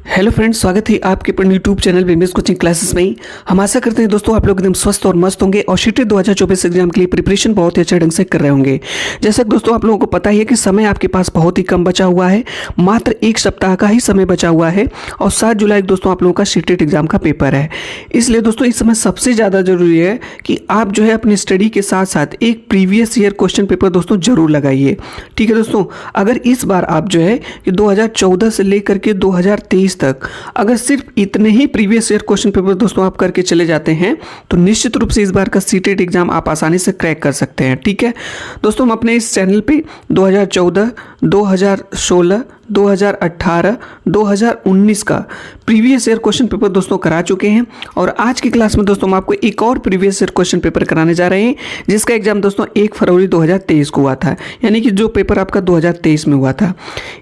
Hello friends, स्वागत है आपके अपने यूट्यूब चैनल विमेश कोचिंग क्लासेस में। हम आशा करते हैं दोस्तों आप लोग एकदम स्वस्थ और मस्त होंगे और शीटेट 2024 एग्जाम के लिए प्रिपरेशन बहुत ही अच्छे ढंग से कर रहे होंगे। जैसा कि दोस्तों आप लोगों को पता ही है कि समय आपके पास बहुत ही कम बचा हुआ है, मात्र एक सप्ताह का ही समय बचा हुआ है और 7 जुलाई को दोस्तों आप लोगों का शीटेट एग्जाम का पेपर है। इसलिए दोस्तों इस समय सबसे ज़्यादा जरूरी है कि आप जो है अपनी स्टडी के साथ साथ एक प्रीवियस ईयर क्वेश्चन पेपर दोस्तों जरूर लगाइए। ठीक है दोस्तों, अगर इस बार आप जो है कि 2014 से लेकर के 2023 तक अगर सिर्फ इतने ही प्रीवियस ईयर क्वेश्चन पेपर दोस्तों आप करके चले जाते हैं तो निश्चित रूप से इस बार का सीटेट एग्जाम आप आसानी से क्रैक कर सकते हैं। ठीक है दोस्तों, हम अपने इस चैनल पे 2014, 2016, 2018, 2019 का प्रीवियस ईयर क्वेश्चन पेपर दोस्तों करा चुके हैं और आज की क्लास में दोस्तों हम आपको एक और प्रीवियस ईयर क्वेश्चन पेपर कराने जा रहे हैं जिसका एग्जाम दोस्तों 1 फरवरी 2023 को हुआ था, यानी कि जो पेपर आपका 2023 में हुआ था।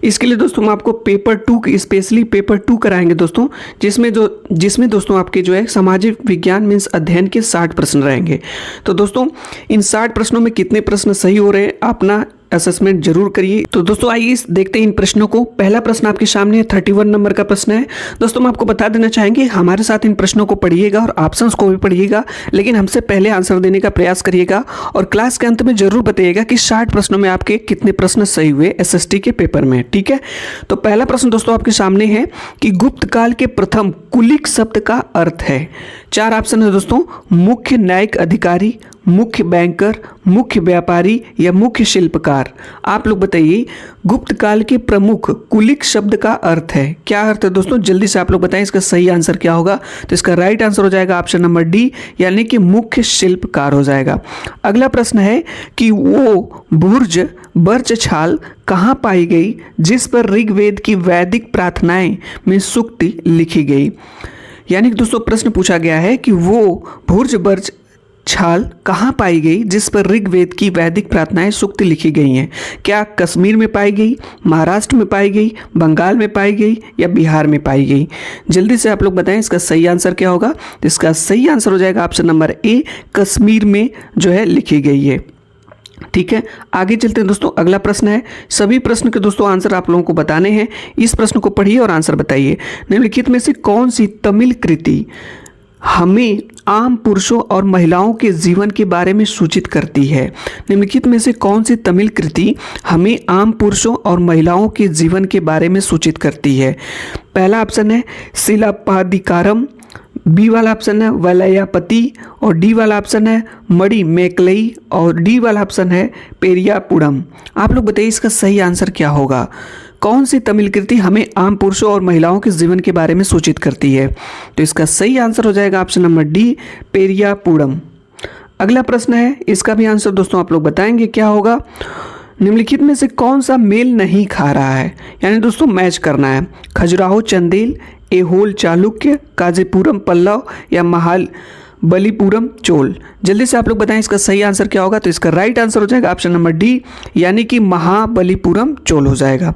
इसके लिए दोस्तों हम आपको पेपर 2 स्पेशली पेपर 2 कराएंगे दोस्तों, जिसमें दोस्तों आपके जो है सामाजिक विज्ञान मीन्स अध्ययन के 60 प्रश्न रहेंगे। तो दोस्तों इन 60 प्रश्नों में कितने प्रश्न सही हो रहे हैं अपना असेसमेंट जरूर करिए। तो दोस्तों आइए देखते हैं इन प्रश्नों को। पहला प्रश्न आपके सामने 31 नंबर का प्रश्न है। दोस्तों हम आपको बता देना चाहेंगे हमारे साथ इन प्रश्नों को पढ़िएगा और ऑप्शंस को भी पढ़िएगा, लेकिन हमसे पहले आंसर देने का प्रयास करिएगा और क्लास के अंत में जरूर बताइएगा कि 60 प्रश्नों में आपके कितने प्रश्न सही हुए एसएसटी के पेपर में। ठीक है, तो पहला प्रश्न दोस्तों आपके सामने है कि गुप्त काल के प्रथम कुलिक शब्द का अर्थ है। 4 ऑप्शन है दोस्तों, मुख्य न्यायिक अधिकारी, मुख्य बैंकर, मुख्य व्यापारी या मुख्य शिल्पकार। आप लोग बताइए गुप्त काल के प्रमुख कुलिक शब्द का अर्थ है, क्या अर्थ है दोस्तों? जल्दी से आप लोग बताएं इसका सही आंसर क्या होगा। तो इसका राइट आंसर हो जाएगा ऑप्शन नंबर डी, यानी कि मुख्य शिल्पकार हो जाएगा। अगला प्रश्न है कि वो बुर्ज बर्च छाल कहाँ पाई गई जिस पर ऋग्वेद की वैदिक प्रार्थनाएं में सूक्ति लिखी गई। यानी कि दोस्तों प्रश्न पूछा गया है कि वो भुर्ज बर्च छाल कहाँ पाई गई जिस पर ऋग्वेद की वैदिक प्रार्थनाएं सूक्ति लिखी गई हैं। क्या कश्मीर में पाई गई, महाराष्ट्र में पाई गई, बंगाल में पाई गई या बिहार में पाई गई? जल्दी से आप लोग बताएं इसका सही आंसर क्या होगा। तो इसका सही आंसर हो जाएगा ऑप्शन नंबर ए, कश्मीर में जो है लिखी गई है। ठीक है, आगे चलते हैं दोस्तों। अगला प्रश्न है, सभी प्रश्न के दोस्तों आंसर आप लोगों को बताने हैं। इस प्रश्न को पढ़िए और आंसर बताइए। निम्नलिखित में से कौन सी तमिल कृति हमें आम पुरुषों और महिलाओं के जीवन के बारे में सूचित करती है? निम्नलिखित में से कौन सी तमिल कृति हमें आम पुरुषों और महिलाओं के जीवन के बारे में सूचित करती है? पहला ऑप्शन है सिलाप्पादिकारम, बी वाला ऑप्शन है वलयापति और डी वाला ऑप्शन है मणि मेकलई और डी वाला ऑप्शन है पेरियापुरम। आप लोग बताइए इसका सही आंसर क्या होगा। कौन सी तमिल कृति हमें आम पुरुषों और महिलाओं के जीवन के बारे में सूचित करती है? तो इसका सही आंसर हो जाएगा ऑप्शन नंबर डी, पेरियापुरम। अगला प्रश्न है, इसका भी आंसर दोस्तों आप लोग बताएंगे क्या होगा। निम्नलिखित में से कौन सा मेल नहीं खा रहा है, यानी दोस्तों मैच करना है। खजुराहो चंदेल, एहोल चालुक्य, काजीपुरम पल्लव या महाबलीपुरम चोल। जल्दी से आप लोग बताएं इसका सही आंसर क्या होगा। तो इसका राइट आंसर हो जाएगा ऑप्शन नंबर डी, यानी कि महाबलीपुरम चोल हो जाएगा।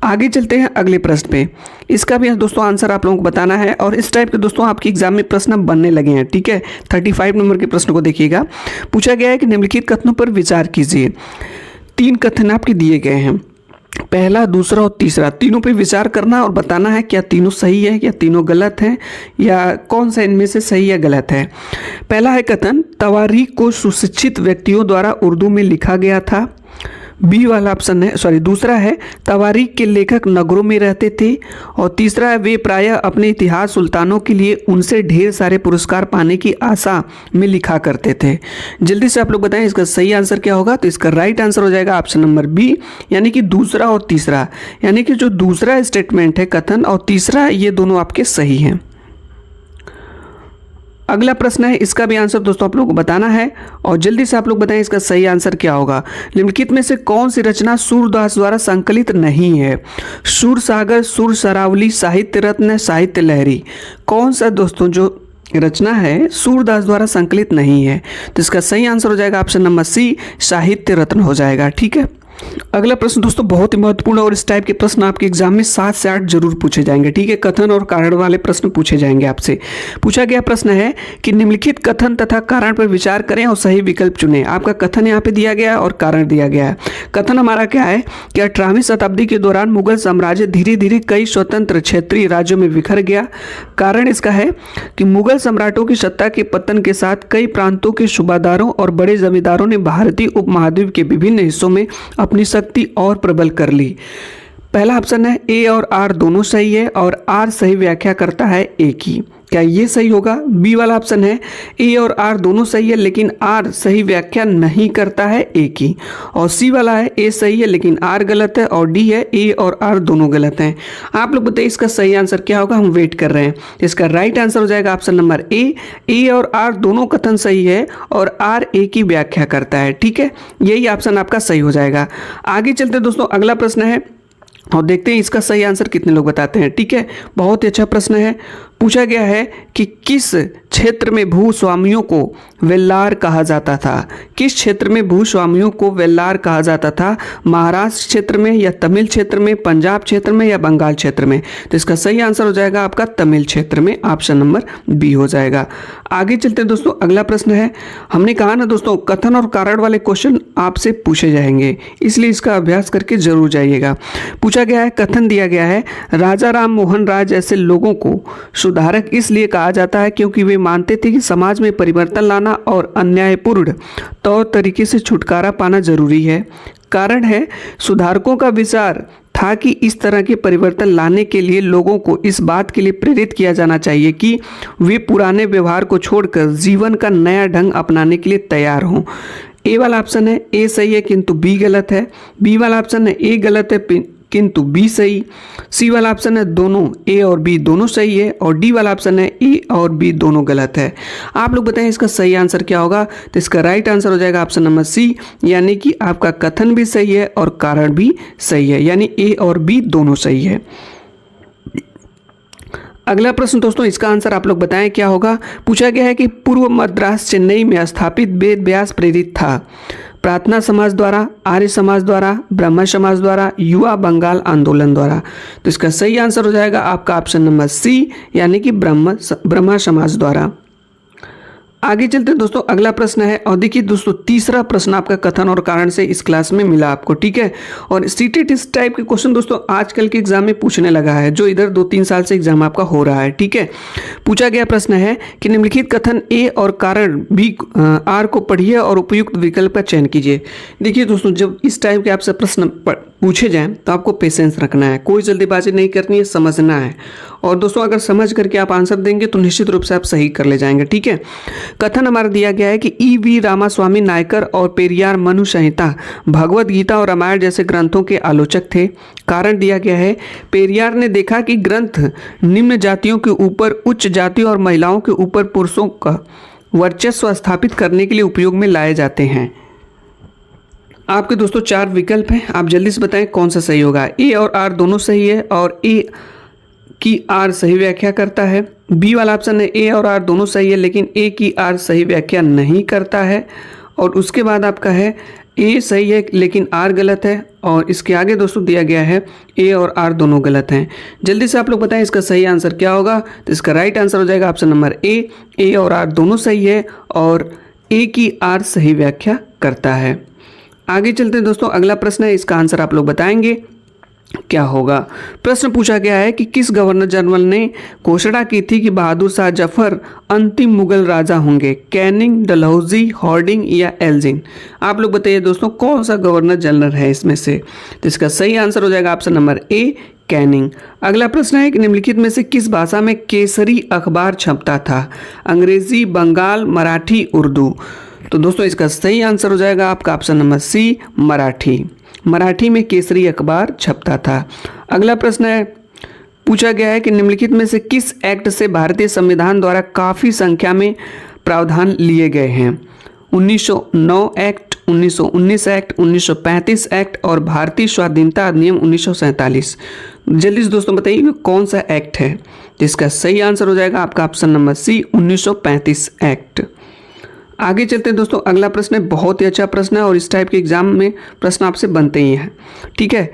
आगे चलते हैं अगले प्रश्न पे। इसका भी दोस्तों आंसर आप लोगों को बताना है और इस टाइप के दोस्तों आपके एग्जाम में प्रश्न बनने लगे हैं। ठीक है, 35 नंबर के प्रश्न को देखिएगा। पूछा गया है कि निम्नलिखित कथनों पर विचार कीजिए। 3 कथन आपके दिए गए हैं, पहला, दूसरा और तीसरा। तीनों पे विचार करना और बताना है क्या तीनों सही है या तीनों गलत हैं या कौन सा इनमें से सही या गलत है। पहला है कथन, तवारीख को सुशिक्षित व्यक्तियों द्वारा उर्दू में लिखा गया था। बी वाला ऑप्शन है दूसरा है तवारीख के लेखक नगरों में रहते थे और तीसरा है वे प्रायः अपने इतिहास सुल्तानों के लिए उनसे ढेर सारे पुरस्कार पाने की आशा में लिखा करते थे। जल्दी से आप लोग बताएं इसका सही आंसर क्या होगा। तो इसका राइट आंसर हो जाएगा ऑप्शन नंबर बी, यानी कि दूसरा और तीसरा, यानी कि जो दूसरा स्टेटमेंट है कथन और तीसरा ये दोनों आपके सही हैं। अगला प्रश्न है, इसका भी आंसर दोस्तों आप लोगों को बताना है और जल्दी से आप लोग बताएं इसका सही आंसर क्या होगा। निम्नलिखित में से कौन सी रचना सूरदास द्वारा संकलित नहीं है? सूर सागर, सूर सरावली, साहित्य रत्न, साहित्य लहरी। कौन सा दोस्तों जो रचना है सूरदास द्वारा संकलित नहीं है? तो इसका सही आंसर हो जाएगा ऑप्शन नंबर सी, साहित्य रत्न हो जाएगा। ठीक है, अगला प्रश्न दोस्तों बहुत ही महत्वपूर्ण और इस टाइप के प्रश्न आपके एग्जाम में 7 से 8 जरूर पूछे जाएंगे। ठीक है, कथन और कारण वाले प्रश्न पूछे जाएंगे आपसे। पूछा गया प्रश्न है कि निम्नलिखित कथन तथा कारण पर विचार करें और सही विकल्प चुनें। आपका कथन यहाँ पे दिया गया है और कारण दिया गया है। कथन हमारा क्या है कि 18वीं शताब्दी के दौरान मुगल साम्राज्य धीरे धीरे कई स्वतंत्र क्षेत्रीय राज्यों में बिखर गया। कारण इसका है कि मुगल सम्राटों की सत्ता के पतन के साथ कई प्रांतों के सूबादारों और बड़े जमींदारों ने भारतीय उपमहाद्वीप के विभिन्न हिस्सों में अपनी शक्ति और प्रबल कर ली। पहला ऑप्शन है ए और आर दोनों सही है और आर सही व्याख्या करता है ए की। क्या ये सही होगा? बी वाला ऑप्शन है ए और आर दोनों सही है लेकिन आर सही व्याख्या नहीं करता है ए की। और सी वाला है ए सही है लेकिन आर गलत है। और डी है ए और आर दोनों गलत हैं। आप लोग बताइए इसका सही आंसर क्या होगा, हम वेट कर रहे हैं। इसका राइट आंसर हो जाएगा ऑप्शन नंबर ए और आर दोनों कथन सही है और आर ए की व्याख्या करता है। ठीक है, यही ऑप्शन आपका सही हो जाएगा। आगे चलते दोस्तों, अगला प्रश्न है और देखते हैं इसका सही आंसर कितने लोग बताते हैं। ठीक है, बहुत ही अच्छा प्रश्न है। पूछा गया है कि किस क्षेत्र में भूस्वामियों को वेल्लार कहा जाता था। किस क्षेत्र में भूस्वामियों को वेल्लार कहा जाता था? महाराष्ट्र क्षेत्र में या तमिल क्षेत्र में, पंजाब क्षेत्र में या बंगाल क्षेत्र में? तो इसका सही आंसर हो जाएगा आपका तमिल क्षेत्र में, ऑप्शन नंबर बी हो जाएगा। आगे चलते दोस्तों, अगला प्रश्न है। हमने कहा ना दोस्तों, कथन और कारण वाले क्वेश्चन आपसे पूछे जाएंगे, इसलिए इसका अभ्यास करके जरूर जाइएगा। पूछा गया है, कथन दिया गया है, राजा राम मोहन राय जैसे लोगों को सुधारक इसलिए कहा जाता है क्योंकि वे मानते थे कि समाज में परिवर्तन लाना और अन्यायपूर्ण तौर तरीके से छुटकारा पाना जरूरी है। कारण है, सुधारकों का विचार था कि इस तरह के परिवर्तन लाने के लिए लोगों को इस बात के लिए प्रेरित किया जाना चाहिए कि वे पुराने व्यवहार को छोड़कर जीवन का नया ढंग अपनाने के लिए तैयार हों। ए वाला ऑप्शन है ए सही है किंतु बी गलत है। बी वाला ऑप्शन है ए गलत है किंतु बी सही। सी वाला ऑप्शन है दोनों ए और बी दोनों सही है। और डी वाला ऑप्शन है ए और बी दोनों गलत है। आप लोग बताएं इसका सही आंसर क्या होगा। तो इसका राइट आंसर हो जाएगा ऑप्शन नंबर सी, यानी कि आपका कथन भी सही है और कारण भी सही है, यानी ए और बी दोनों सही है। अगला प्रश्न दोस्तों, इसका आंसर आप लोग बताएं क्या होगा। पूछा गया है कि पूर्व मद्रास चेन्नई में स्थापित वेद व्यास प्रेरित था। प्रार्थना समाज द्वारा, आर्य समाज द्वारा, ब्रह्म समाज द्वारा, युवा बंगाल आंदोलन द्वारा? तो इसका सही आंसर हो जाएगा आपका ऑप्शन नंबर सी, यानी कि ब्रह्म समाज द्वारा। आगे चलते दोस्तों, अगला प्रश्न है और देखिए दोस्तों, तीसरा प्रश्न आपका कथन और कारण से इस क्लास में मिला आपको। ठीक है, और सीटेट इस टाइप के क्वेश्चन दोस्तों आजकल के एग्जाम में पूछने लगा है, जो इधर 2-3 साल से एग्जाम आपका हो रहा है। ठीक है, पूछा गया प्रश्न है कि निम्नलिखित कथन ए और कारण बी आर को पढ़िए और उपयुक्त विकल्प का चयन कीजिए। देखिए दोस्तों, जब इस टाइप के आपसे प्रश्न पूछे जाएं तो आपको पेशेंस रखना है, कोई जल्दीबाजी नहीं करनी है, समझना है। और दोस्तों अगर समझ करके आप आंसर देंगे तो निश्चित रूप से आप सही कर ले जाएंगे। ठीक है, कथन हमारा दिया गया है कि ई.वी. रामास्वामी नायकर और पेरियार मनु संहिता, भगवत गीता और रामायण जैसे ग्रंथों के आलोचक थे। कारण दिया गया है, पेरियार ने देखा कि ग्रंथ निम्न जातियों के ऊपर उच्च जातियों और महिलाओं के ऊपर पुरुषों का वर्चस्व स्थापित करने के लिए उपयोग में लाए जाते हैं। आपके दोस्तों 4 विकल्प हैं, आप जल्दी से बताएं कौन सा सही होगा। ए और आर दोनों सही है और ए की आर सही व्याख्या करता है। बी वाला ऑप्शन है ए और आर दोनों सही है लेकिन ए की आर सही व्याख्या नहीं करता है। और उसके बाद आपका है ए सही है लेकिन आर गलत है। और इसके आगे दोस्तों दिया गया है ए और आर दोनों गलत हैं। जल्दी से आप लोग बताएं इसका सही आंसर क्या होगा। तो इसका राइट आंसर हो जाएगा ऑप्शन नंबर ए और आर दोनों सही है और ए की आर सही व्याख्या करता है। आगे चलते हैं दोस्तों, अगला प्रश्न है, इसका आंसर आप लोग बताएंगे क्या होगा। प्रश्न पूछा गया है कि किस गवर्नर जनरल ने घोषणा की थी कि बहादुर शाह जफर अंतिम मुगल राजा होंगे। कैनिंग, डलहौजी, हॉर्डिंग या एल्जिन? आप लोग बताइए दोस्तों कौन सा गवर्नर जनरल है इसमें से। तो इसका सही आंसर हो जाएगा ऑप्शन नंबर ए, कैनिंग। अगला प्रश्न है कि निम्नलिखित में से किस भाषा में केसरी अखबार छपता था। अंग्रेजी, बंगाल, मराठी, उर्दू? तो दोस्तों इसका सही आंसर हो जाएगा आपका option number C, Marathi. Marathi में केसरी अखबार छपता था। अगला प्रश्न है, पूछा गया है कि निम्नलिखित में से किस एक्ट से भारतीय संविधान द्वारा काफ़ी संख्या में प्रावधान लिए गए हैं। 1909 एक्ट, 1919 एक्ट, 1935 एक्ट और भारतीय स्वाधीनता अधिनियम 1947? जल्दी से दोस्तों बताइए कौन सा एक्ट है। जिसका सही आंसर हो जाएगा आपका ऑप्शन नंबर सी, 1935 एक्ट। आगे चलते हैं दोस्तों, अगला प्रश्न है, बहुत ही अच्छा प्रश्न है और इस टाइप के एग्जाम में प्रश्न आपसे बनते ही हैं। ठीक है,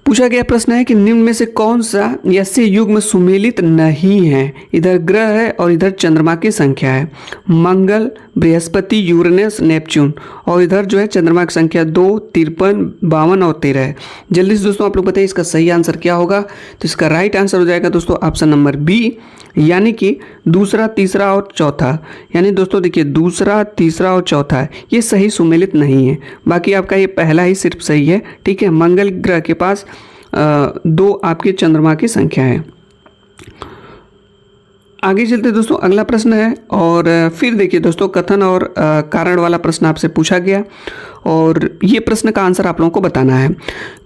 पूछा गया प्रश्न है कि निम्न में से कौन सा ऐसे युग्म सुमेलित नहीं है। इधर ग्रह है और इधर चंद्रमा की संख्या है, मंगल, बृहस्पति, यूरेनस, नेपच्यून, और इधर जो है चंद्रमा की संख्या 2, 53, 52 और 13 है। जल्दी से दोस्तों आप लोग बताइए इसका सही आंसर क्या होगा। तो इसका राइट आंसर हो जाएगा दोस्तों ऑप्शन नंबर बी, यानी कि दूसरा, तीसरा और चौथा। यानी दोस्तों देखिए, दूसरा, तीसरा और चौथा ये सही सुमेलित नहीं है, बाकी आपका ये पहला ही सिर्फ सही है। ठीक है, मंगल ग्रह के पास 2 आपके चंद्रमा की संख्या है। आगे चलते दोस्तों, अगला प्रश्न है और फिर देखिए दोस्तों, कथन और कारण वाला प्रश्न आपसे पूछा गया और ये प्रश्न का आंसर आप लोगों को बताना है।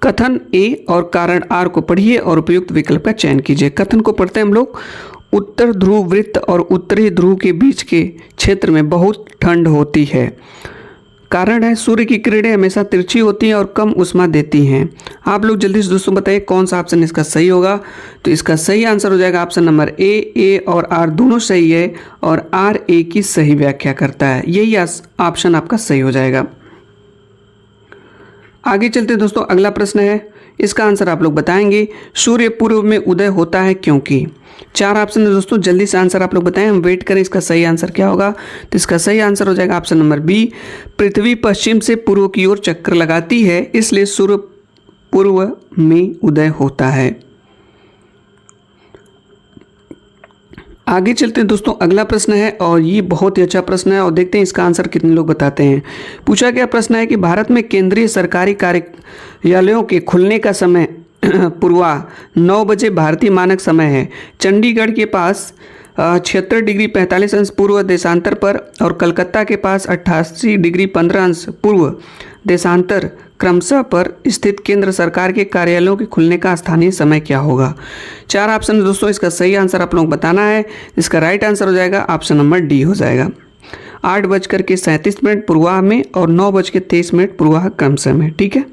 कथन ए और कारण आर को पढ़िए और उपयुक्त विकल्प का चयन कीजिए। कथन को पढ़ते हैं हम लोग, उत्तर ध्रुव वृत्त और उत्तरी ध्रुव के बीच के क्षेत्र में बहुत ठंड होती है। कारण है, सूर्य की किरणें हमेशा तिरछी होती हैं और कम उष्मा देती हैं। आप लोग जल्दी से दोस्तों बताइए कौन सा ऑप्शन इसका सही होगा। तो इसका सही आंसर हो जाएगा ऑप्शन नंबर ए और आर दोनों सही है और आर ए की सही व्याख्या करता है। यही ऑप्शन आपका सही हो जाएगा। आगे चलते दोस्तों, अगला प्रश्न है, इसका आंसर आप लोग बताएंगे। सूर्य पूर्व में उदय होता है क्योंकि। 4 ऑप्शन है दोस्तों, जल्दी से आंसर आप लोग बताएं, हम वेट करें इसका सही आंसर क्या होगा। तो इसका सही आंसर हो जाएगा ऑप्शन नंबर बी, पृथ्वी पश्चिम से पूर्व की ओर चक्कर लगाती है, इसलिए सूर्य पूर्व में उदय होता है। आगे चलते हैं दोस्तों, अगला प्रश्न है और ये बहुत ही अच्छा प्रश्न है और देखते हैं इसका आंसर कितने लोग बताते हैं। पूछा गया प्रश्न है कि भारत में केंद्रीय सरकारी कार्यालयों के खुलने का समय पूर्वा 9 बजे भारतीय मानक समय है। चंडीगढ़ के पास 76 डिग्री 45 अंश पूर्व देशांतर पर और कलकत्ता के पास 88 डिग्री 15 अंश पूर्व देशांतर क्रमशः पर स्थित केंद्र सरकार के कार्यालयों के खुलने का स्थानीय समय क्या होगा। 4 ऑप्शन है दोस्तों, इसका सही आंसर आप लोग बताना है। इसका राइट आंसर हो जाएगा ऑप्शन नंबर डी हो जाएगा। 8:37 पूर्वाह में और 9:23 पूर्वाह क्रमशः में। ठीक है,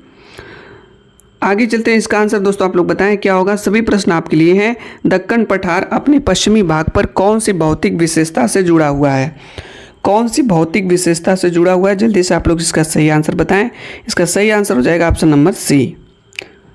आगे चलते हैं, इसका आंसर दोस्तों आप लोग बताएं क्या होगा। सभी प्रश्न आपके लिए हैं। दक्कन पठार अपने पश्चिमी भाग पर कौन सी भौतिक विशेषता से जुड़ा हुआ है। कौन सी भौतिक विशेषता से जुड़ा हुआ है, जल्दी से आप लोग इसका सही आंसर बताएं। इसका सही आंसर हो जाएगा ऑप्शन नंबर सी।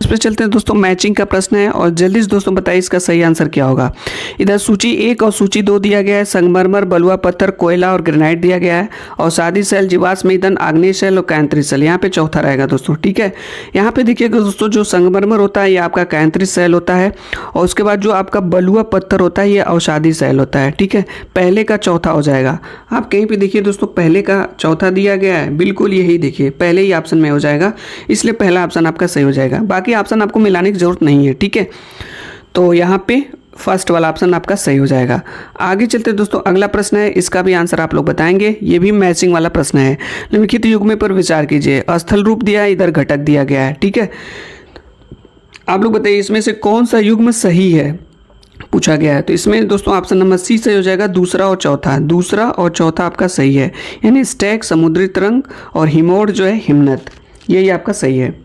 इस पर चलते हैं दोस्तों, मैचिंग का प्रश्न है और जल्दी से दोस्तों बताइए इसका सही आंसर क्या होगा। इधर सूची 1 और सूची 2 दिया गया है। संगमरमर, बलुआ पत्थर, कोयला और ग्रेनाइट दिया गया है और सादी शैल, जीवाश्म ईंधन, आग्नेय शैल और कैंत्री शैल यहाँ पे चौथा रहेगा दोस्तों। ठीक है, यहाँ पे देखिएगा दोस्तों, जो संगमरमर होता है ये आपका कैंत्री शैल होता है और उसके बाद जो आपका बलुआ पत्थर होता है ये अवसादी शैल होता है। ठीक है, पहले का चौथा हो जाएगा। आप कहीं पे देखिए दोस्तों, पहले का चौथा दिया गया है, बिल्कुल यही देखिए पहले ही ऑप्शन में हो जाएगा, इसलिए पहला ऑप्शन आपका सही हो जाएगा। बाकी ऑप्शन आपको मिलाने की जरूरत नहीं है। ठीक है, तो यहाँ पे फर्स्ट वाला ऑप्शन आपका सही हो जाएगा। आगे चलते दोस्तों, अगला प्रश्न है, इसका भी आंसर आप लोग बताएंगे। ये भी मैचिंग वाला प्रश्न है। निम्नलिखित युग्म पर विचार कीजिए। स्थल रूप दिया है, इधर घटक दिया गया है। ठीक है, आप लोग बताइए इसमें से कौन सा युग्म सही है, पूछा गया है। तो इसमें दोस्तों ऑप्शन नंबर सी सही हो जाएगा। दूसरा और चौथा, दूसरा और चौथा आपका सही है, यानी स्टैग समुद्री तरंग और हिमोर जो है हिमनत, यही आपका सही है।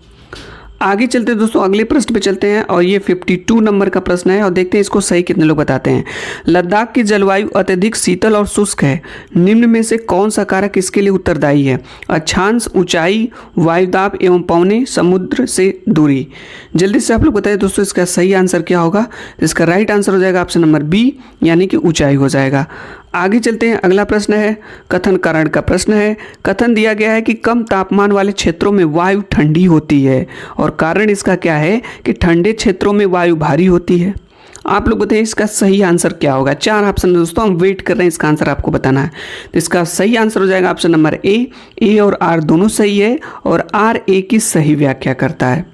आगे चलते हैं दोस्तों, अगले प्रश्न पे चलते हैं और ये 52 नंबर का प्रश्न है और देखते हैं इसको सही कितने लोग बताते हैं। लद्दाख की जलवायु अत्यधिक शीतल और शुष्क है। निम्न में से कौन सा कारक इसके लिए उत्तरदायी है। अक्षांश, ऊंचाई, वायुदाब एवं पवने, समुद्र से दूरी। जल्दी से आप लोग बताइए दोस्तों इसका सही आंसर क्या होगा। इसका राइट आंसर हो जाएगा ऑप्शन नंबर बी, यानी कि ऊंचाई हो जाएगा। आगे चलते हैं, अगला प्रश्न है कथन कारण का प्रश्न है। कथन दिया गया है कि कम तापमान वाले क्षेत्रों में वायु ठंडी होती है और कारण इसका क्या है कि ठंडे क्षेत्रों में वायु भारी होती है। आप लोग बताइए इसका सही आंसर क्या होगा। 4 ऑप्शन दोस्तों, हम वेट कर रहे हैं, इसका आंसर आपको बताना है। तो इसका सही आंसर हो जाएगा ऑप्शन नंबर ए और आर दोनों सही है और आर ए की सही व्याख्या करता है।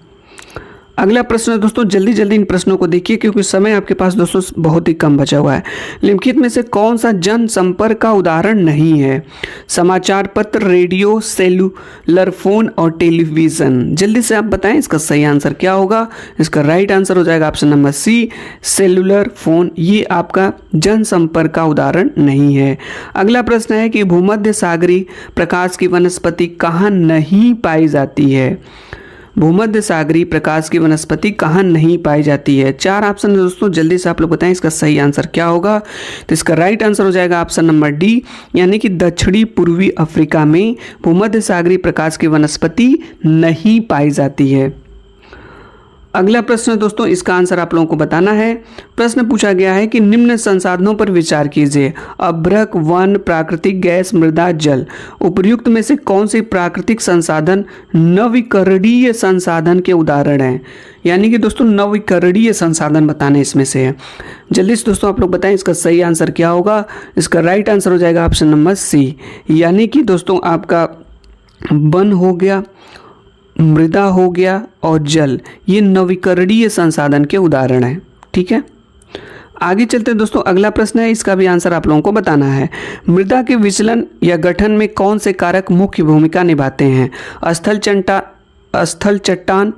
अगला प्रश्न है दोस्तों, जल्दी जल्दी इन प्रश्नों को देखिए क्योंकि समय आपके पास दोस्तों बहुत ही कम बचा हुआ है। निम्नलिखित में से कौन सा जन संपर्क का उदाहरण नहीं है। समाचार पत्र, रेडियो, सेलुलर फोन और टेलीविजन। जल्दी से आप बताएं इसका सही आंसर क्या होगा। इसका राइट आंसर हो जाएगा option number C, cellular phone, ये आपका जन संपर्क का उदाहरण नहीं है। अगला प्रश्न है कि भूमध्य सागरीय प्रकाश की वनस्पति कहाँ नहीं पाई जाती है। भूमध्य सागरीय प्रकाश की वनस्पति कहाँ नहीं पाई जाती है? 4 ऑप्शन है दोस्तों, जल्दी से आप लोग बताएं इसका सही आंसर क्या होगा। तो इसका राइट आंसर हो जाएगा ऑप्शन नंबर डी, यानी कि दक्षिणी पूर्वी अफ्रीका में भूमध्य सागरीय प्रकाश की वनस्पति नहीं पाई जाती है। अगला प्रश्न है दोस्तों, इसका आंसर आप लोगों को बताना है। प्रश्न पूछा गया है कि निम्न संसाधनों पर विचार कीजिए। अभ्रक, वन, प्राकृतिक गैस, मृदा, जल। उपर्युक्त में से कौन से प्राकृतिक संसाधन नवीकरणीय संसाधन के उदाहरण हैं? यानी कि दोस्तों नवीकरणीय संसाधन बताने इसमें से है। जल्दी से दोस्तों आप लोग बताएं इसका सही आंसर क्या होगा। इसका राइट आंसर हो जाएगा ऑप्शन नंबर सी, यानी कि दोस्तों आपका वन हो गया, मृदा हो गया और जल, ये नवीकरणीय संसाधन के उदाहरण हैं। ठीक है, आगे चलते हैं दोस्तों। अगला प्रश्न है, इसका भी आंसर आप लोगों को बताना है। मृदा के विचलन या गठन में कौन से कारक मुख्य भूमिका निभाते हैं? स्थल चट्टान,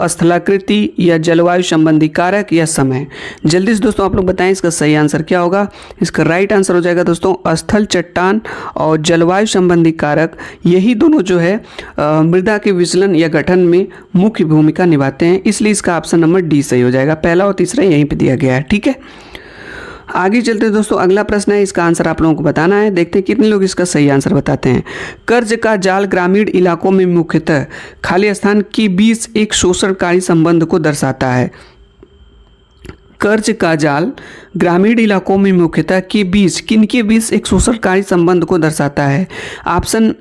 स्थलाकृति या जलवायु संबंधी कारक या समय। जल्दी से दोस्तों आप लोग बताएं इसका सही आंसर क्या होगा। इसका राइट आंसर हो जाएगा दोस्तों स्थल चट्टान और जलवायु संबंधी कारक, यही दोनों जो है मृदा के विचलन या गठन में मुख्य भूमिका निभाते हैं, इसलिए इसका ऑप्शन नंबर डी सही हो जाएगा। पहला और तीसरा यहीं पे दिया गया है। ठीक है, आगे चलते हैं दोस्तों। अगला प्रश्न है, इसका आंसर आप लोगों को बताना है। देखते हैं कितने लोग इसका सही आंसर बताते हैं। कर्ज का जाल ग्रामीण इलाकों में मुख्यतः खाली स्थान के बीच एक शोषणकारी संबंध को दर्शाता है। कर्ज का जाल ग्रामीण इलाकों में मुख्यतः के बीच, किनके बीच एक शोषणकारी संबंध को दर्शाता है? ऑप्शन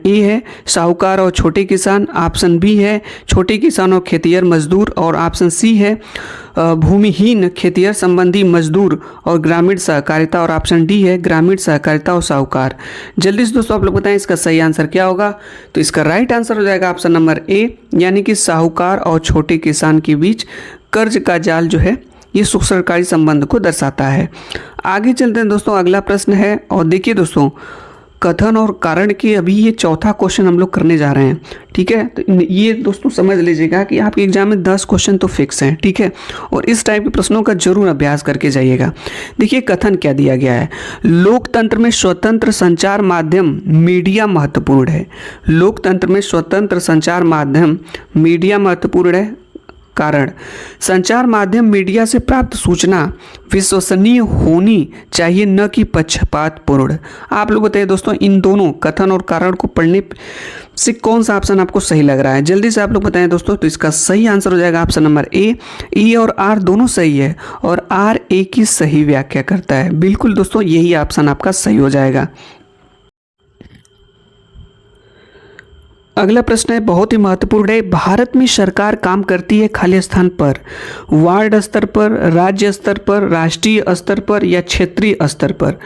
ए है साहूकार और छोटे किसान, ऑप्शन बी है छोटे किसान और खेतिहर मजदूर, और ऑप्शन सी है भूमिहीन खेतिहर संबंधी मजदूर और ग्रामीण सहकारिता, और ऑप्शन डी है ग्रामीण सहकारिता और साहूकार। जल्दी से दोस्तों आप लोग बताएं इसका सही आंसर क्या होगा। तो इसका राइट आंसर हो जाएगा ऑप्शन नंबर ए, यानी कि साहूकार और छोटे किसान के बीच कर्ज का जाल जो है ये शोषणकारी संबंध को दर्शाता है। आगे चलते हैं दोस्तों। अगला प्रश्न है, और देखिए दोस्तों कथन और कारण के अभी ये चौथा क्वेश्चन हम लोग करने जा रहे हैं। ठीक है, तो ये दोस्तों समझ लीजिएगा कि आपके एग्जाम में 10 क्वेश्चन तो फिक्स हैं। ठीक है, और इस टाइप के प्रश्नों का जरूर अभ्यास करके जाइएगा। देखिए कथन क्या दिया गया है। लोकतंत्र में स्वतंत्र संचार माध्यम मीडिया महत्वपूर्ण है। लोकतंत्र में स्वतंत्र संचार माध्यम मीडिया महत्वपूर्ण है। कारण, संचार माध्यम मीडिया से प्राप्त सूचना विश्वसनीय होनी चाहिए, न कि पक्षपातपूर्ण। आप लोग बताइए दोस्तों इन दोनों कथन और कारण को पढ़ने से कौन सा ऑप्शन आपको सही लग रहा है? जल्दी से आप लोग बताएं दोस्तों। तो इसका सही आंसर हो जाएगा ऑप्शन नंबर ए और आर दोनों सही है, और आर ए की सही व्याख्या करता है। बिल्कुल दोस्तों यही ऑप्शन आपका सही हो जाएगा। अगला प्रश्न है, बहुत ही महत्वपूर्ण है। भारत में सरकार काम करती है खाली स्थान पर वार्ड स्तर पर, राज्य स्तर पर, राष्ट्रीय स्तर पर या क्षेत्रीय स्तर पर।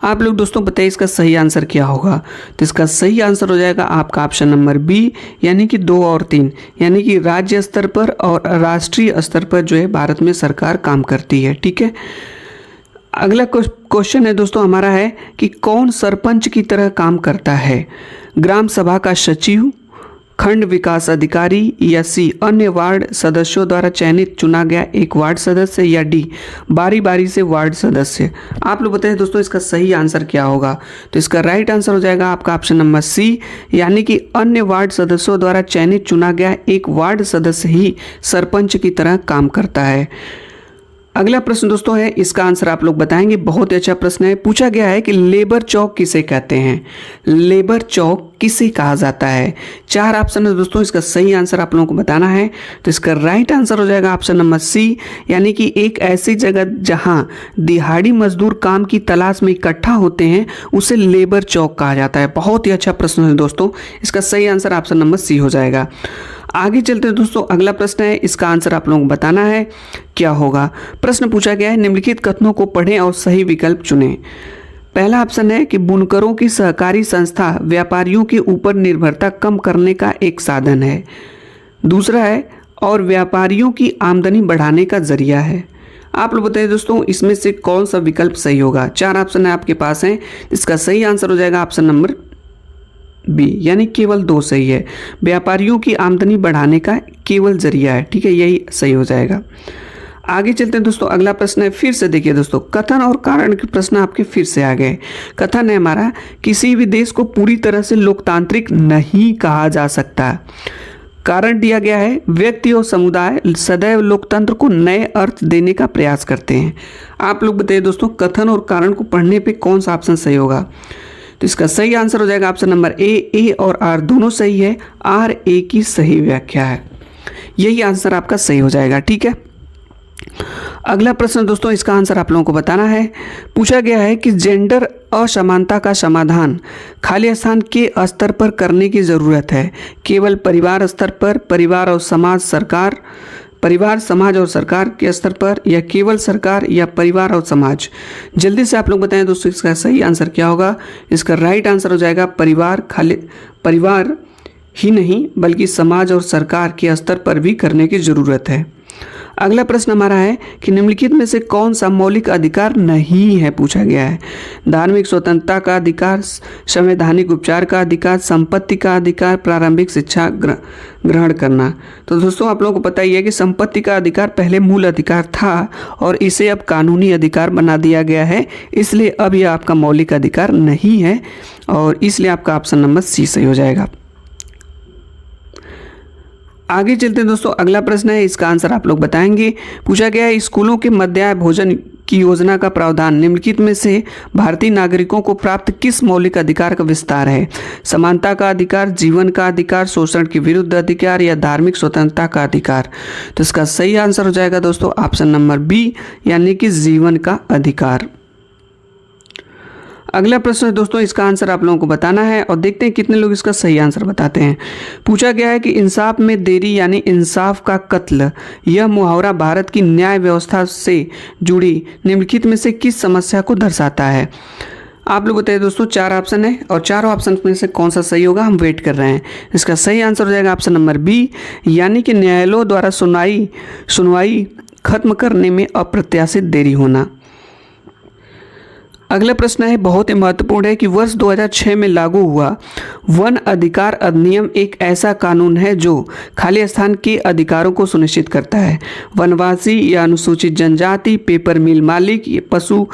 आप लोग दोस्तों बताइए इसका सही आंसर क्या होगा। तो इसका सही आंसर हो जाएगा आपका ऑप्शन नंबर बी, यानी कि 2 और 3, यानी कि राज्य स्तर पर और राष्ट्रीय स्तर पर जो है भारत में सरकार काम करती है। ठीक है, अगला क्वेश्चन है दोस्तों हमारा है कि कौन सरपंच की तरह काम करता है? ग्राम सभा का सचिव, खंड विकास अधिकारी, या सी अन्य वार्ड सदस्यों द्वारा चयनित चुना गया एक वार्ड सदस्य, या डी बारी बारी से वार्ड सदस्य। आप लोग बताइए दोस्तों इसका सही आंसर क्या होगा। तो इसका राइट आंसर हो जाएगा आपका ऑप्शन नंबर सी, यानी कि अन्य वार्ड सदस्यों द्वारा चयनित चुना गया एक वार्ड सदस्य ही सरपंच की तरह काम करता है। अगला प्रश्न दोस्तों है, इसका आंसर आप लोग बताएंगे। बहुत ही अच्छा प्रश्न है। पूछा गया है कि लेबर चौक किसे कहते हैं? लेबर चौक किसे कहा जाता है? 4 ऑप्शन है दोस्तों, इसका सही आंसर आप लोगों को बताना है। तो इसका राइट आंसर हो जाएगा ऑप्शन नंबर सी, यानी कि एक ऐसी जगह जहां दिहाड़ी मजदूर काम की तलाश में इकट्ठा होते हैं उसे लेबर चौक कहा जाता है। बहुत ही अच्छा प्रश्न है दोस्तों, इसका सही आंसर ऑप्शन नंबर सी हो जाएगा। आगे चलते हैं दोस्तों। अगला प्रश्न है, इसका आंसर आप लोगों को बताना है क्या होगा। प्रश्न पूछा गया है, निम्नलिखित कथनों को पढ़ें और सही विकल्प चुनें। पहला ऑप्शन है कि बुनकरों की सहकारी संस्था व्यापारियों के ऊपर निर्भरता कम करने का एक साधन है। दूसरा है और व्यापारियों की आमदनी बढ़ाने का जरिया है। आप लोग बताइए दोस्तों इसमें से कौन सा विकल्प सही होगा। 4 ऑप्शन है आपके पास हैं, इसका सही आंसर हो जाएगा ऑप्शन नंबर बी, यानी केवल 2 सही है। व्यापारियों की आमदनी बढ़ाने का केवल जरिया है। ठीक है, यही सही हो जाएगा। आगे चलते हैं दोस्तों। अगला प्रश्न है, फिर से देखिए दोस्तों कथन और कारण के प्रश्न आपके फिर से आ गए। कथन है हमारा, किसी भी देश को पूरी तरह से लोकतांत्रिक नहीं कहा जा सकता। कारण दिया गया है, व्यक्ति और समुदाय सदैव लोकतंत्र को नए अर्थ देने का प्रयास करते हैं। आप लोग बताइए दोस्तों, कथन और कारण को पढ़ने पे कौन सा ऑप्शन सही होगा? तो इसका सही आंसर हो जाएगा ऑप्शन नंबर ए और आर दोनों सही है। आर ए की सही व्याख्या है, यही आंसर आपका सही हो जाएगा। ठीक है, अगला प्रश्न दोस्तों, इसका आंसर आप लोगों को बताना है। पूछा गया है कि जेंडर असमानता का समाधान खाली स्थान के स्तर पर करने की ज़रूरत है, केवल परिवार स्तर पर, परिवार समाज और सरकार के स्तर पर, या केवल सरकार या परिवार और समाज? जल्दी से आप लोग बताएं दोस्तों, इसका सही आंसर क्या होगा? इसका राइट आंसर हो जाएगा परिवार ही नहीं बल्कि समाज और सरकार के स्तर पर भी करने की ज़रूरत है। अगला प्रश्न हमारा है कि निम्नलिखित में से कौन सा मौलिक अधिकार नहीं है, पूछा गया है। धार्मिक स्वतंत्रता का अधिकार, संवैधानिक उपचार का अधिकार, संपत्ति का अधिकार, प्रारंभिक शिक्षा ग्रहण करना। तो दोस्तों आप लोगों को पता ही है कि संपत्ति का अधिकार पहले मूल अधिकार था और इसे अब कानूनी अधिकार बना दिया गया है, इसलिए अब यह आपका मौलिक अधिकार नहीं है और इसलिए आपका ऑप्शन नंबर सी सही हो जाएगा। आगे चलते हैं दोस्तों, अगला प्रश्न है, इसका आंसर आप लोग बताएंगे। पूछा गया है, स्कूलों के मध्याह्न भोजन की योजना का प्रावधान निम्नलिखित में से भारतीय नागरिकों को प्राप्त किस मौलिक अधिकार का विस्तार है? समानता का अधिकार, जीवन का अधिकार, शोषण के विरुद्ध अधिकार या धार्मिक स्वतंत्रता का अधिकार? तो इसका सही आंसर हो जाएगा दोस्तों ऑप्शन नंबर बी, यानी कि जीवन का अधिकार। अगला प्रश्न है दोस्तों, इसका आंसर आप लोगों को बताना है और देखते हैं कितने लोग इसका सही आंसर बताते हैं। पूछा गया है कि इंसाफ में देरी यानी इंसाफ का कत्ल, यह मुहावरा भारत की न्याय व्यवस्था से जुड़ी निम्नलिखित में से किस समस्या को दर्शाता है? आप लोग बताइए दोस्तों, 4 ऑप्शन है और चारों ऑप्शन में से कौन सा सही होगा, हम वेट कर रहे हैं। इसका सही आंसर हो जाएगा ऑप्शन नंबर बी, यानी कि न्यायालयों द्वारा सुनवाई खत्म करने में अप्रत्याशित देरी होना। अगला प्रश्न है, बहुत ही महत्वपूर्ण है कि वर्ष 2006 में लागू हुआ वन अधिकार अधिनियम एक ऐसा कानून है जो खाली स्थान के अधिकारों को सुनिश्चित करता है। वनवासी या अनुसूचित जनजाति, पेपर मिल मालिक, ये पशु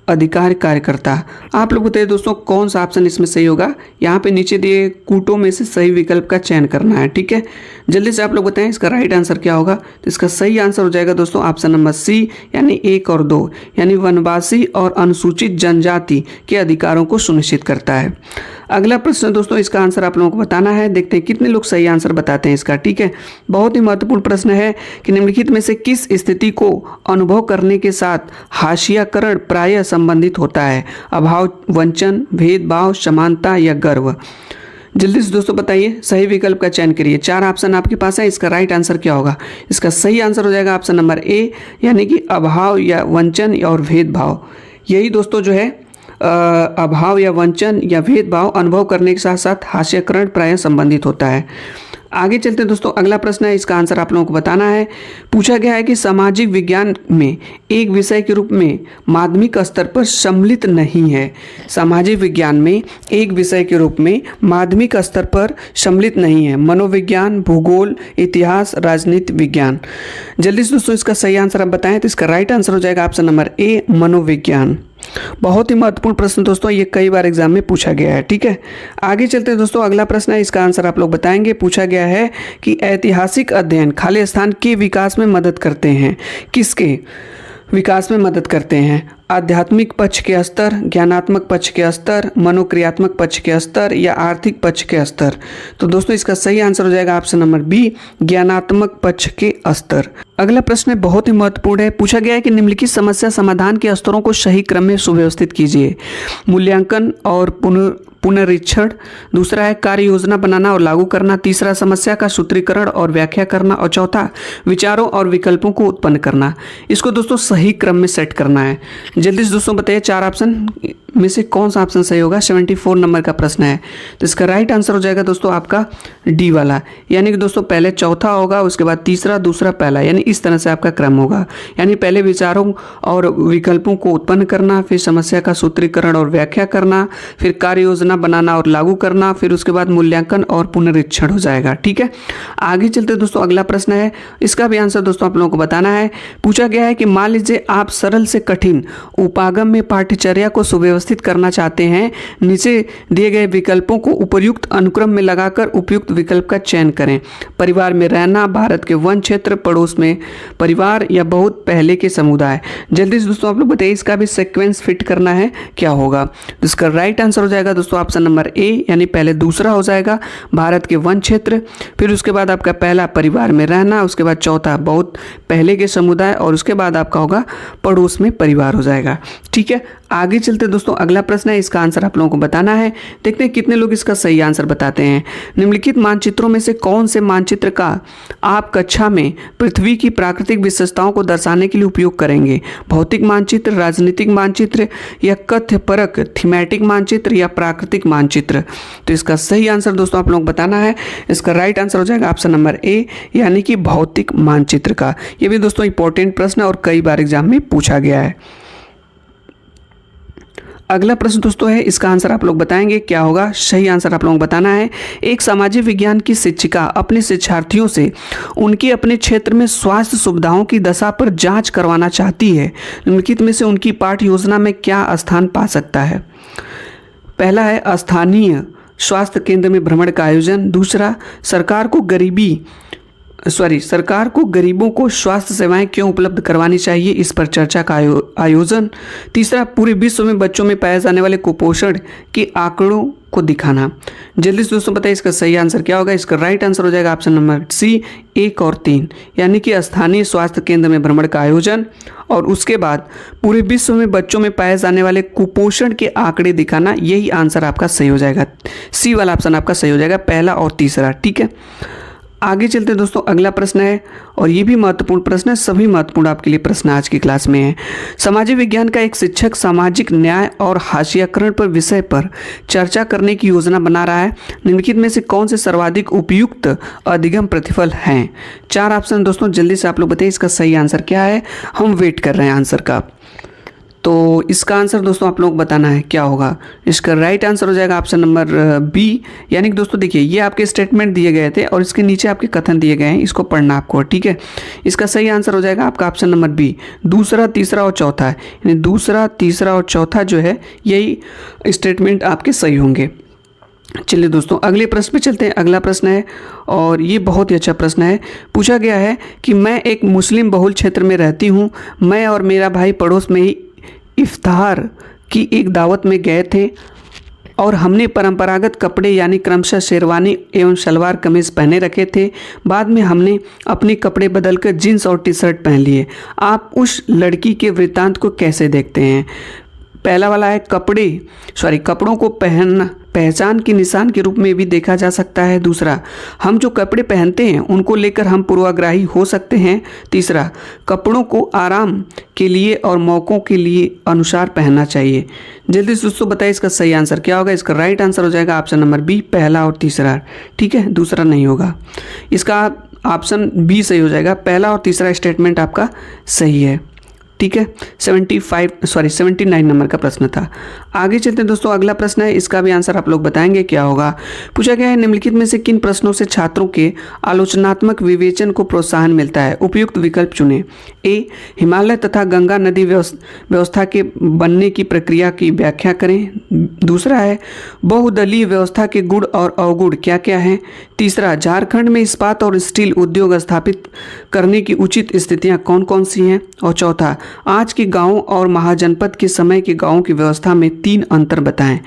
अधिकार कार्यकर्ता। आप लोग बताइए दोस्तों, कौन सा ऑप्शन इसमें सही होगा? यहाँ पे नीचे दिए कूटों में से सही विकल्प का चयन करना है। ठीक है, जल्दी से आप लोग बताएं इसका राइट आंसर क्या होगा? तो इसका सही आंसर हो जाएगा दोस्तों ऑप्शन नंबर सी, यानी 1 और 2, यानी वनवासी और अनुसूचित जनजाति के अधिकारों को सुनिश्चित करता है। अगला प्रश्न दोस्तों, इसका आंसर आप लोगों को बताना है। देखते हैं कितने लोग सही आंसर बताते हैं इसका। ठीक है, बहुत ही महत्वपूर्ण प्रश्न है कि निम्नलिखित में से किस स्थिति को अनुभव करने के साथ हाशियाकरण प्रायः संबंधित होता है? अभाव, वंचन, भेदभाव, समानता या गर्व? जल्दी से दोस्तों बताइए, सही विकल्प का चयन करिए। 4 ऑप्शन आपके पास है, इसका राइट आंसर क्या होगा? इसका सही आंसर हो जाएगा ऑप्शन नंबर ए, यानी कि अभाव या वंचन और भेदभाव। यही दोस्तों जो है अभाव या वंचन या भेदभाव अनुभव करने के साथ साथ हास्यकरण प्रायः संबंधित होता है। आगे चलते हैं दोस्तों, अगला प्रश्न है, इसका आंसर आप लोगों को बताना है। पूछा गया है कि सामाजिक विज्ञान में एक विषय के रूप में माध्यमिक स्तर पर सम्मिलित नहीं है। सामाजिक विज्ञान में एक विषय के रूप में माध्यमिक स्तर पर सम्मिलित नहीं है। मनोविज्ञान, भूगोल, इतिहास, राजनीति विज्ञान। जल्दी से दोस्तों इसका सही आंसर आप बताएं। तो इसका राइट आंसर हो जाएगा ऑप्शन नंबर ए, मनोविज्ञान। बहुत ही महत्वपूर्ण प्रश्न दोस्तों, ये कई बार एग्जाम में पूछा गया है। ठीक है, आगे चलते हैं दोस्तों, अगला प्रश्न है, इसका आंसर आप लोग बताएंगे। पूछा गया है कि ऐतिहासिक अध्ययन खाली स्थान के विकास में मदद करते हैं। किसके विकास में मदद करते हैं? आध्यात्मिक पक्ष के स्तर, ज्ञानात्मक पक्ष के स्तर, मनोक्रियात्मक पक्ष के स्तर या आर्थिक पक्ष के स्तर? तो दोस्तों इसका सही आंसर हो जाएगा ऑप्शन नंबर बी, ज्ञानात्मक पक्ष के स्तर। अगला प्रश्न बहुत ही महत्वपूर्ण है। पूछा गया है कि निम्नलिखित समस्या समाधान के स्तरों को सही क्रम में सुव्यवस्थित कीजिए। मूल्यांकन और पुनरीक्षण, दूसरा है कार्य योजना बनाना और लागू करना, तीसरा समस्या का सूत्रीकरण और व्याख्या करना और चौथा विचारों और विकल्पों को उत्पन्न करना। इसको दोस्तों सही क्रम में सेट करना है। जल्दी से दोस्तों बताइए 4 ऑप्शन में से कौन सा ऑप्शन सही होगा? 74 नंबर का प्रश्न है, तो इसका राइट आंसर हो जाएगा दोस्तों आपका डी वाला, यानी कि दोस्तों पहले चौथा होगा, उसके बाद तीसरा, दूसरा, पहला, यानी इस तरह से आपका क्रम होगा। यानी पहले विचारों और विकल्पों को उत्पन्न करना, फिर समस्या का सूत्रीकरण और व्याख्या करना, फिर कार्य योजना बनाना और लागू करना, फिर उसके बाद मूल्यांकन और पुनरीक्षण हो जाएगा। ठीक है, आगे चलते दोस्तों, अगला प्रश्न है, इसका भी आंसर दोस्तों आप लोगों को बताना है। पूछा गया है कि मान लीजिए आप सरल से कठिन उपागम में पाठ्यचर्या को सुव्यवस्थित करना चाहते हैं, नीचे दिए गए विकल्पों को उपयुक्त अनुक्रम में लगाकर उपयुक्त विकल्प का चयन करें। परिवार में रहना, भारत के वन क्षेत्र, पड़ोस में परिवार या बहुत पहले के समुदाय। जल्दी से दोस्तों आप लोग बताइए इसका भी सीक्वेंस फिट करना है, क्या होगा। तो इसका राइट आंसर हो जाएगा दोस्तों ऑप्शन नंबर ए, यानी पहले दूसरा हो जाएगा भारत के वन क्षेत्र, फिर उसके बाद आपका पहला परिवार में रहना, उसके बाद चौथा बहुत पहले के समुदाय और उसके बाद आपका होगा पड़ोस में परिवार हो जाएगा। ठीक है, आगे चलते दोस्तों अगला प्रश्न है, इसका आंसर आप लोगों को बताना है। देखते हैं कितने लोग इसका सही आंसर बताते हैं। निम्नलिखित मानचित्रों में से कौन से मानचित्र का आप कक्षा में पृथ्वी की प्राकृतिक विशेषताओं को दर्शाने के लिए उपयोग करेंगे। भौतिक मानचित्र, राजनीतिक मानचित्र या कथ्यपरक थीमेटिक मानचित्र या प्राकृतिक मानचित्र। तो इसका सही आंसर दोस्तों आप लोग बताना है। इसका राइट आंसर हो जाएगा ऑप्शन नंबर ए, यानी कि भौतिक मानचित्र का। ये भी दोस्तों इंपॉर्टेंट प्रश्न और कई बार एग्जाम में पूछा गया है। अगला प्रश्न दोस्तों है, इसका आंसर आप लोग बताएंगे, क्या होगा। सही आंसर आप लोगों को बताना है। एक सामाजिक विज्ञान की शिक्षिका अपने शिक्षार्थियों से उनके अपने क्षेत्र में स्वास्थ्य सुविधाओं की दशा पर जांच करवाना चाहती है। निम्नलिखित में से उनकी पाठ्य योजना में क्या स्थान पा सकता है। पहला है स्थानीय स्वास्थ्य केंद्र में भ्रमण का आयोजन, दूसरा सरकार को गरीबों को स्वास्थ्य सेवाएं क्यों उपलब्ध करवानी चाहिए, इस पर चर्चा का आयोजन, तीसरा पूरे विश्व में बच्चों में पाए जाने वाले कुपोषण के आंकड़ों को दिखाना। जल्दी से दोस्तों बताइए इसका सही आंसर क्या होगा। इसका राइट आंसर हो जाएगा ऑप्शन नंबर सी, 1 और 3, यानी कि स्थानीय स्वास्थ्य केंद्र में भ्रमण का आयोजन और उसके बाद पूरे विश्व में बच्चों में पाए जाने वाले कुपोषण के आंकड़े दिखाना। यही आंसर आपका सही हो जाएगा, सी वाला ऑप्शन आपका सही हो जाएगा, पहला और तीसरा। ठीक है, आगे चलते हैं दोस्तों अगला प्रश्न है और ये भी महत्वपूर्ण प्रश्न है, सभी महत्वपूर्ण आपके लिए प्रश्न आज की क्लास में है। सामाजिक विज्ञान का एक शिक्षक सामाजिक न्याय और हाशियाकरण पर विषय पर चर्चा करने की योजना बना रहा है। निम्नलिखित में से कौन से सर्वाधिक उपयुक्त अधिगम प्रतिफल हैं। 4 ऑप्शन दोस्तों, जल्दी से आप लोग बताइए इसका सही आंसर क्या है। हम वेट कर रहे हैं आंसर का। तो इसका आंसर दोस्तों आप लोग बताना है क्या होगा। इसका राइट आंसर हो जाएगा ऑप्शन नंबर बी, यानी कि दोस्तों देखिए ये आपके स्टेटमेंट दिए गए थे और इसके नीचे आपके कथन दिए गए हैं, इसको पढ़ना आपको। ठीक है, इसका सही आंसर हो जाएगा आपका ऑप्शन नंबर बी, दूसरा, तीसरा और चौथा है, यानी दूसरा, तीसरा और चौथा जो है यही स्टेटमेंट आपके सही होंगे। चलिए दोस्तों अगले प्रश्न पे चलते हैं। अगला प्रश्न है और ये बहुत ही अच्छा प्रश्न है। पूछा गया है कि मैं एक मुस्लिम बहुल क्षेत्र में रहती हूँ, मैं और मेरा भाई पड़ोस में ही इफ्तार की एक दावत में गए थे और हमने परंपरागत कपड़े यानी क्रमशः शेरवानी एवं सलवार कमीज पहने रखे थे। बाद में हमने अपने कपड़े बदलकर जीन्स और टी शर्ट पहन लिए। आप उस लड़की के वृत्तांत को कैसे देखते हैं। पहला वाला है कपड़ों को पहचान के निशान के रूप में भी देखा जा सकता है। दूसरा, हम जो कपड़े पहनते हैं उनको लेकर हम पूर्वाग्रही हो सकते हैं। तीसरा, कपड़ों को आराम के लिए और मौकों के लिए अनुसार पहनना चाहिए। जल्दी से दोस्तों बताइए इसका सही आंसर क्या होगा। इसका राइट आंसर हो जाएगा ऑप्शन नंबर बी, पहला और तीसरा। ठीक है, दूसरा नहीं होगा। इसका ऑप्शन बी सही हो जाएगा, पहला और तीसरा स्टेटमेंट आपका सही है। ठीक है, 79 नंबर का प्रश्न था। आगे चलते हैं दोस्तों अगला प्रश्न है, इसका भी आंसर आप लोग बताएंगे क्या होगा। पूछा गया है निम्नलिखित में से किन प्रश्नों से छात्रों के आलोचनात्मक विवेचन को प्रोत्साहन मिलता है। उपयुक्त विकल्प चुनें। ए, हिमालय तथा गंगा नदी व्यवस्था के बनने की प्रक्रिया की व्याख्या करें। दूसरा है बहुदलीय व्यवस्था के गुण और अवगुण क्या क्या हैं। तीसरा, झारखंड में इस्पात और स्टील उद्योग स्थापित करने की उचित स्थितियां कौन कौन सी हैं। और चौथा, आज के गांवों और महाजनपद के समय के गांवों की व्यवस्था में 3 अंतर बताएं।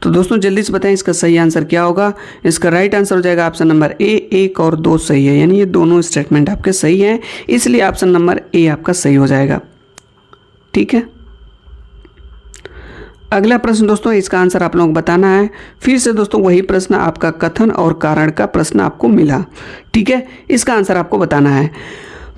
तो दोस्तों जल्दी से बताएं इसका सही आंसर क्या होगा। इसका राइट आंसर हो जाएगा ऑप्शन नंबर ए, 1 और 2 सही है, यानी ये दोनों स्टेटमेंट आपके सही हैं, इसलिए ऑप्शन नंबर ए आपका सही हो जाएगा। ठीक है, अगला प्रश्न दोस्तों, इसका आंसर आप लोगों को बताना है। फिर से दोस्तों वही प्रश्न, आपका कथन और कारण का प्रश्न आपको मिला। ठीक है, इसका आंसर आपको बताना है।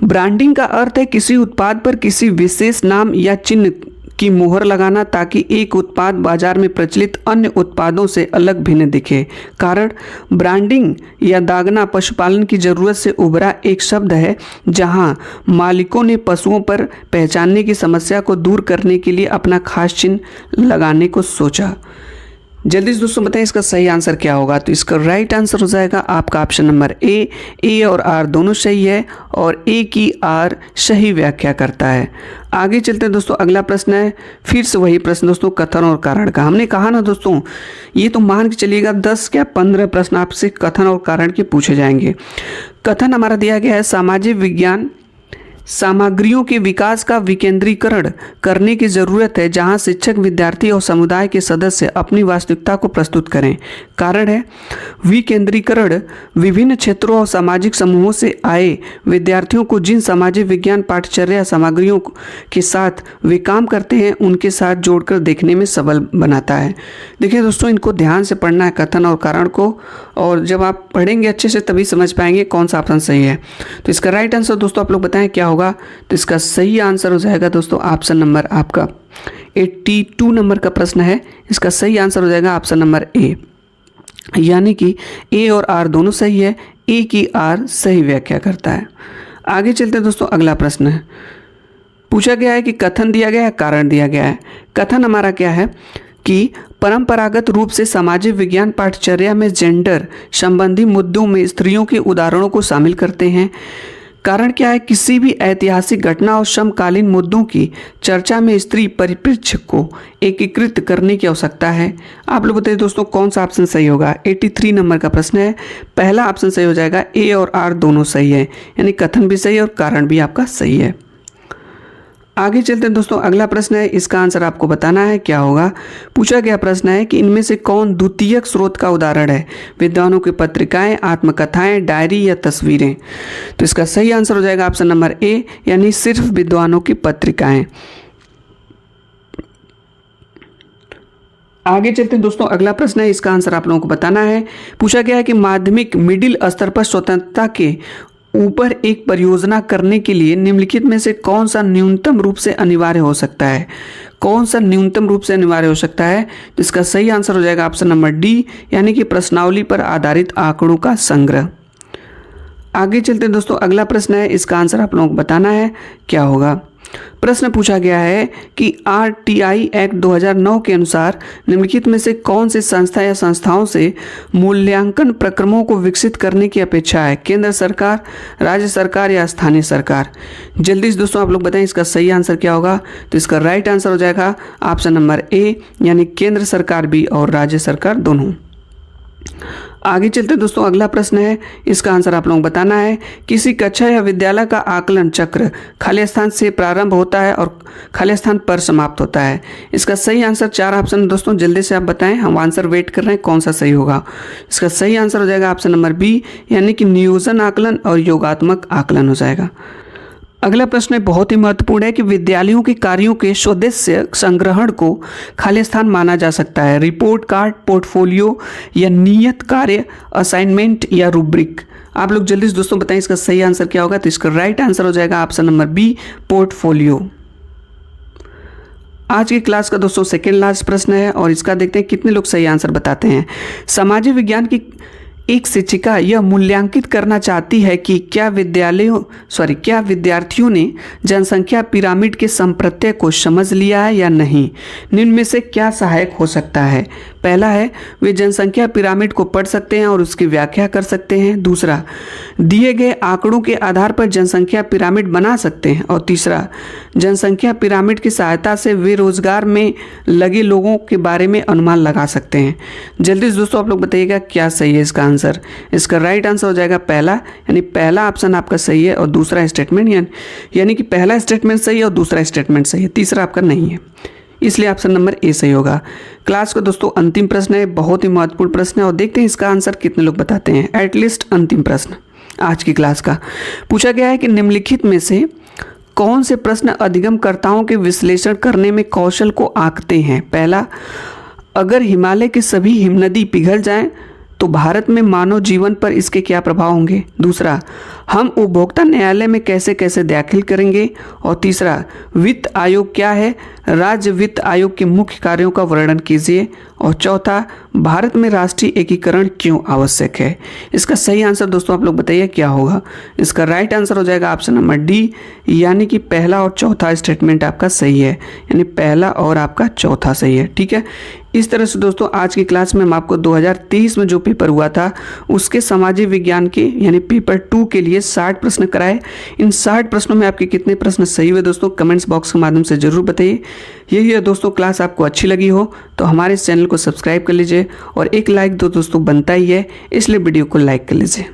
ब्रांडिंग का अर्थ है किसी उत्पाद पर किसी विशेष नाम या चिन्ह की मोहर लगाना ताकि एक उत्पाद बाजार में प्रचलित अन्य उत्पादों से अलग भिन्न दिखे। कारण, ब्रांडिंग या दागना पशुपालन की जरूरत से उभरा एक शब्द है जहां मालिकों ने पशुओं पर पहचानने की समस्या को दूर करने के लिए अपना खास चिन्ह लगाने को सोचा। जल्दी से दोस्तों बताएं इसका सही आंसर क्या होगा। तो इसका राइट आंसर हो जाएगा आपका ऑप्शन नंबर ए और आर दोनों सही है और ए की आर सही व्याख्या करता है। आगे चलते हैं दोस्तों, अगला प्रश्न है फिर से वही प्रश्न दोस्तों, कथन और कारण का। हमने कहा ना दोस्तों, ये तो मान के चलिएगा 10 या 15 प्रश्न आपसे कथन और कारण के पूछे जाएंगे। कथन हमारा दिया गया है, सामाजिक विज्ञान सामग्रियों के विकास का विकेंद्रीकरण करने की जरूरत है, जहां शिक्षक, विद्यार्थी और समुदाय के सदस्य अपनी वास्तविकता को प्रस्तुत करें। कारण है, विकेंद्रीकरण विभिन्न क्षेत्रों और सामाजिक समूहों से आए विद्यार्थियों को जिन सामाजिक विज्ञान पाठ्यचर्या सामग्रियों के साथ वे काम करते हैं उनके साथ जोड़कर देखने में सबल बनाता है। देखिए दोस्तों, इनको ध्यान से पढ़ना है कथन और कारण को, और जब आप पढ़ेंगे अच्छे से तभी समझ पाएंगे कौन सा ऑप्शन सही है। तो इसका राइट आंसर दोस्तों आप लोग बताएं क्या होगा। तो इसका सही आंसर हो जाएगा दोस्तों ऑप्शन नंबर आपका 82 नंबर का प्रश्न है। इसका सही आंसर हो जाएगा ऑप्शन नंबर ए, यानी कि ए और आर दोनों सही है, ए की आर सही व्याख्या करता है। आगे चलते हैं दोस्तों, अगला प्रश्न है, पूछा गया है कि कथन दिया गया है, कारण दिया गया है। कथन हमारा क्या है कि परंपरागत रूप से सामाजिक विज्ञान पाठ्यचर्या में जेंडर संबंधी मुद्दों में स्त्रियों के उदाहरणों को शामिल करते हैं। कारण क्या है, किसी भी ऐतिहासिक घटना और समकालीन मुद्दों की चर्चा में स्त्री परिप्रेक्ष्य को एकीकृत करने की आवश्यकता है। आप लोग बताइए दोस्तों कौन सा ऑप्शन सही होगा। 83 नंबर का प्रश्न है, पहला ऑप्शन सही हो जाएगा, ए और आर दोनों सही है, यानी कथन भी सही है और कारण भी आपका सही है। आगे चलते हैं दोस्तों, अगला प्रश्न है, इसका आंसर आपको बताना है क्या होगा। पूछा गया प्रश्न है कि इनमें से कौन द्वितीयक स्रोत का उदाहरण है, विद्वानों की पत्रिकाएं, आत्मकथाएं, डायरी या तस्वीरें। तो इसका सही आंसर हो जाएगा ऑप्शन नंबर ए, यानी सिर्फ विद्वानों की पत्रिकाएं। आगे चलते हैं दोस्तों, अगला प्रश्न है, इसका आंसर आप लोगों को बताना है। पूछा गया है कि माध्यमिक मिडिल स्तर पर स्वतंत्रता के ऊपर एक परियोजना करने के लिए निम्नलिखित में से कौन सा न्यूनतम रूप से अनिवार्य हो सकता है। कौन सा न्यूनतम रूप से अनिवार्य हो सकता है। तो इसका सही आंसर हो जाएगा ऑप्शन नंबर डी, यानी कि प्रश्नावली पर आधारित आंकड़ों का संग्रह। आगे चलते हैं दोस्तों, अगला प्रश्न है, इसका आंसर आप लोगों को बताना है क्या होगा। प्रश्न पूछा गया है कि RTI एक्ट 2009 के अनुसार निम्नलिखित में से कौन सी संस्था या संस्थाओं से मूल्यांकन प्रक्रमों को विकसित करने की अपेक्षा है, केंद्र सरकार, राज्य सरकार या स्थानीय सरकार। जल्दी से दोस्तों आप लोग बताएं इसका सही आंसर क्या होगा। तो इसका राइट आंसर हो जाएगा ऑप्शन नंबर ए, यानी केंद्र सरकार भी और राज्य सरकार दोनों। आगे चलते दोस्तों, अगला प्रश्न है, इसका आंसर आप लोगों को बताना है। किसी कक्षा या विद्यालय का आकलन चक्र खाली स्थान से प्रारंभ होता है और खाली स्थान पर समाप्त होता है। इसका सही आंसर 4 ऑप्शन दोस्तों, जल्दी से आप बताएं, हम आंसर वेट कर रहे हैं कौन सा सही होगा। इसका सही आंसर हो जाएगा ऑप्शन नंबर बी, यानी कि नियोजन आकलन और योगात्मक आकलन हो जाएगा। अगला प्रश्न बहुत ही महत्वपूर्ण है कि विद्यालयों के कार्यों के स्वदेश्य संग्रहण को खाली स्थान माना जा सकता है। रिपोर्ट कार्ड, पोर्टफोलियो या नियत कार्य, असाइनमेंट या रूब्रिक। आप लोग जल्दी से दोस्तों बताएं इसका सही आंसर क्या होगा। तो इसका राइट आंसर हो जाएगा ऑप्शन नंबर बी, पोर्टफोलियो। आज की क्लास का दोस्तों सेकेंड लास्ट प्रश्न है और इसका देखते हैं कितने लोग सही आंसर बताते हैं। सामाजिक विज्ञान की एक शिक्षिका यह मूल्यांकित करना चाहती है कि क्या विद्यार्थियों ने जनसंख्या पिरामिड के संप्रत्यय को समझ लिया है या नहीं। निम्न में से क्या सहायक हो सकता है। पहला है, वे जनसंख्या पिरामिड को पढ़ सकते हैं और उसकी व्याख्या कर सकते हैं। दूसरा, दिए गए आंकड़ों के आधार पर जनसंख्या पिरामिड बना सकते हैं। और तीसरा, जनसंख्या पिरामिड की सहायता से वे रोजगार में लगे लोगों के बारे में अनुमान लगा सकते हैं। जल्दी से दोस्तों आप लोग बताइएगा क्या सही है इसका आंसर। इसका राइट आंसर हो जाएगा पहला, यानी पहला ऑप्शन आपका सही है और दूसरा स्टेटमेंट, यानी कि पहला स्टेटमेंट सही है और दूसरा स्टेटमेंट सही है, तीसरा आपका नहीं है, इसलिए ऑप्शन नंबर ए सही होगा। क्लास का दोस्तों अंतिम प्रश्न है, बहुत ही महत्वपूर्ण प्रश्न है और देखते हैं इसका आंसर कितने लोग बताते हैं। एटलीस्ट अंतिम प्रश्न आज की क्लास का पूछा गया है कि निम्नलिखित में से कौन से प्रश्न अधिगमकर्ताओं के विश्लेषण करने में कौशल को आंकते हैं। पहला, अगर हिमालय के सभी हिमनदी पिघल जाएं तो भारत में मानव जीवन पर इसके क्या प्रभाव होंगे। दूसरा, हम उपभोक्ता न्यायालय में कैसे कैसे दाखिल करेंगे। और तीसरा, वित्त आयोग क्या है, राज्य वित्त आयोग के मुख्य कार्यों का वर्णन कीजिए। और चौथा, भारत में राष्ट्रीय एकीकरण क्यों आवश्यक है। इसका सही आंसर दोस्तों आप लोग बताइए क्या होगा। इसका राइट आंसर हो जाएगा ऑप्शन नंबर डी, यानी कि पहला और चौथा स्टेटमेंट आपका सही है, यानी पहला और आपका चौथा सही है। ठीक है, इस तरह से दोस्तों आज की क्लास में हम आपको 2023 में जो पेपर हुआ था उसके सामाजिक विज्ञान के यानी पेपर 2 के लिए 60 प्रश्न कराए। इन 60 प्रश्नों में आपके कितने प्रश्न सही हुए दोस्तों कमेंट्स बॉक्स के माध्यम से जरूर बताइए। यही है दोस्तों, क्लास आपको अच्छी लगी हो तो हमारे इस चैनल को सब्सक्राइब कर लीजिए और एक लाइक दो दोस्तों बनता ही है, इसलिए वीडियो को लाइक कर लीजिए।